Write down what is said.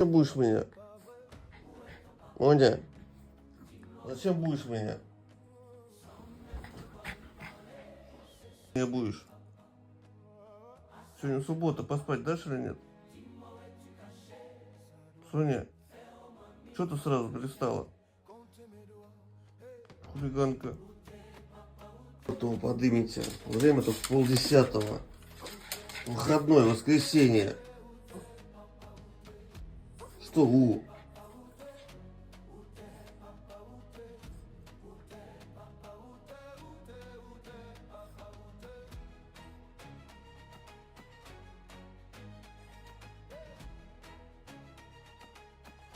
Зачем будешь меня? Оня, зачем будешь меня? Не будешь. Сегодня суббота, поспать дашь или нет? Соня, что ты сразу перестала? Хулиганка. Потом подымите. Время тут 9:30. Выходной, воскресенье. Что,